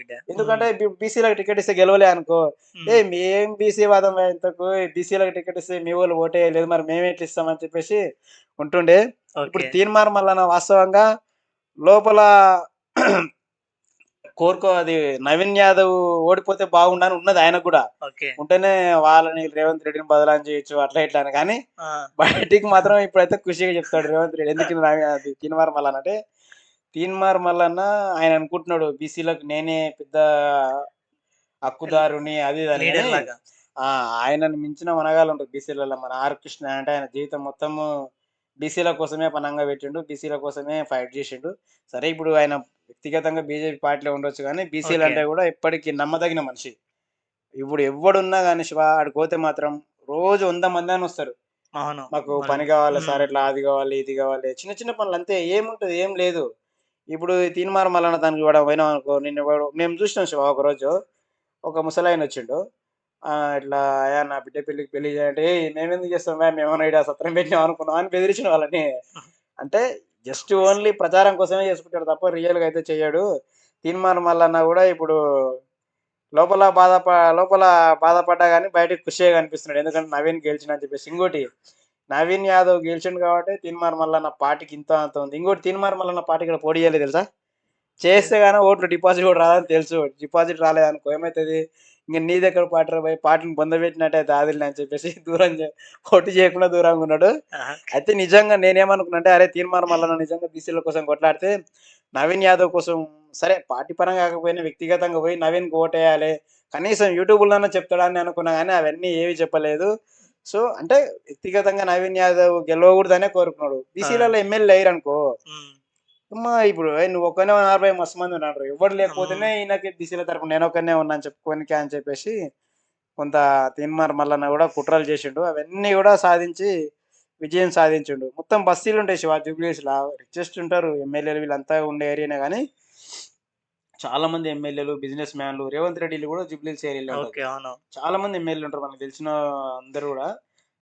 బిడ్డ. హ్మ్. ఎందుకంటే బీసీలకు టికెట్ ఇస్తే గెలవలే అనుకో, హ్మ్. మేం బీసీ వాదం ఇంతకు బీసీలకు టికెట్ ఇస్తే మీ వోళ్ళు ఓటేయలేదు మరి మేమెట్లా ఇస్తామని చెప్పేసి ఉంటుండే. ఇప్పుడు ఓకే. తీన్మార్ మల్లన్న వాస్తవంగా లోపల అది నవీన్ యాదవ్ ఓడిపోతే బాగుండని ఉన్నది ఆయనకు గూడా. ఓకే. ఉంటేనే వాళ్ళని రేవంత్ రెడ్డిని బదనాం చేయొచ్చు అట్లా ఇట్లా అని. కానీ ఆ! బయటికి మాత్రం ఇప్పుడైతే ఖుషిగా చెప్తాడు రేవంత్ రెడ్డి. ఎందుకు అది తీన్మార్ మల్లన్న అంటే, తీన్మార్ మల్లన్న ఆయన అనుకుంటున్నాడు బీసీలకు నేనే పెద్ద ల్ హక్కుదారుని అది ఇది అని గాని, లీడర్‌లాగా. ఆయనను మించిన మనగాళ్ళుంటారు బీసీలలో. మన ఆర్ కృష్ణ అంటే ఆయన జీవితం మొత్తము బీసీల కోసమే పణంగా పెట్టిండు. బీసీల కోసమే ఫైట్ చేసిండు. సరే ఇప్పుడు ఆయన వ్యక్తిగతంగా బీజేపీ పార్టీలో ఉండొచ్చు గానీ, ఓకే. బీసీలంటే గూడా ఎప్పటికి నమ్మదగిన మనిషి. ఇప్పుడు ఎవ్వడున్నా గాని శివ ఆడికి పోతే మాత్రం రోజు 100 మందైనా వస్తారు. అవును. మాకు వాళ్ళు పని కావాలి సార్, హ్మ్. ఇట్లా అది కావాలి, ఇది కావాలి. చిన్న చిన్న పనులు అంతే. ఏముంటది? ఏం లేదు. ఇప్పుడు తీన్మార్ మల్లన్న దానికి కూడా పోయినామనుకో, నిన్ను మేము చూసినాం శివ ఒకరోజు. ఒక ముసలాయనొచ్చిండు. ఇట్లా "అయ్యా నా బిడ్డ పెళ్ళికి పెళ్లి చేయంటే" "ఏయ్! మేమెందుకు చేస్తాంవయ్య మేమేమన్నా ఈడ సత్రం పెట్టినాం అనుకున్నావా?" అని బెదిరించిన వాళ్ళని. అంటే జస్ట్ ఓన్లీ ప్రచారం కోసమే చేసుకుంటాడు తప్ప రియల్‌గా అయితే చెయ్యడు. తీన్మార్ మల్లన్న గూడా ఇప్పుడు లోపల లోపల బాధపడ్డా గాని బయటకి ఖుషిగా కనిపిస్తున్నాడు. ఎందుకంటే నవీన్ గెలిచిండని చెప్పేసి. ఇంకోటి నవీన్ యాదవ్ గెలిచిండు కాబట్టి తీన్మార్ మల్లన్న పార్టీకి ఇంతో అంతో ఉంది. ఇంకోటి తీన్మార్ మల్లన్న పార్టీ ఇక్కడ పోటీ చేయలేదు తెలుసా? చేస్తే గాని ఓట్లు డిపాజిట్ కూడా రాదని తెలుసు. డిపాజిట్ రాలేదనుకో ఏమైతది? ఇంక నీదెక్కడ పార్టీరా భయ్! పార్టీని బొందబెట్టినట్టయితే ఆదిల్‌ని అని చెప్పేసి దూరం పోటీ చేయకుండా దూరంగున్నాడు. ఆహా! అయితే నిజంగా నేనేమనుకున్నా అంటే, అరే! తీన్మార్ మల్లన్న నిజంగా బీసీల కోసం కొట్లాడితే, నవీన్ యాదవ్ కోసం సరే పార్టీ పరంగా కాకపోయినా వ్యక్తిగతంగా పోయి నవీన్‌కి ఓటేయాలి. కనీసం యూట్యూబ్‌లోనన్నా చెప్తాడని అనుకున్నా గానీ అవన్నీ ఏవి చెప్పలేదు. సో, అంటే వ్యక్తిగతంగా నవీన్ యాదవ్ గెలవకూడదనే కోరుకున్నాడు. ఆ! బీసీలలో ఎమ్మెల్యేలు లేరనుకో, హ్మ్. ఇప్పుడు నువ్వు ఒక్కనివే 40 మస్తు మంది ఉన్నారు. ఎవ్వడు హ్మ్. లేకపోతేనే ఈయనకి బీసీల తరపున నేనొక్కడినే ఉన్నా అని చెప్పుకోనికే అని చెప్పేసి కొంత తీన్మార్ మల్లన్న గూడా కుట్రలు చేసిండు. అవన్నీ గూడా సాధించి విజయం సాధించిండు. మొత్తం బస్తీలుంటాయి శివ జూబ్లీహిల్స్‌ల. రిచెస్ట్ ఉంటారు ఎమ్మెల్యేలు వీళ్ళంతా ఉండే ఏరియానే గానీ, చాలా మంది ఎమ్మెల్యేలు, బిజినెస్ మ్యాన్‌లు రేవంత్ రెడ్డి ఇల్లు గూడా జూబ్లీహిల్స్ ఏరియాలో ఉంటది. ఓకే. అవును. చాలా మంది ఎమ్మెల్యేలు ఉంటారు. మనకు తెలిసిన అందరూ గూడా.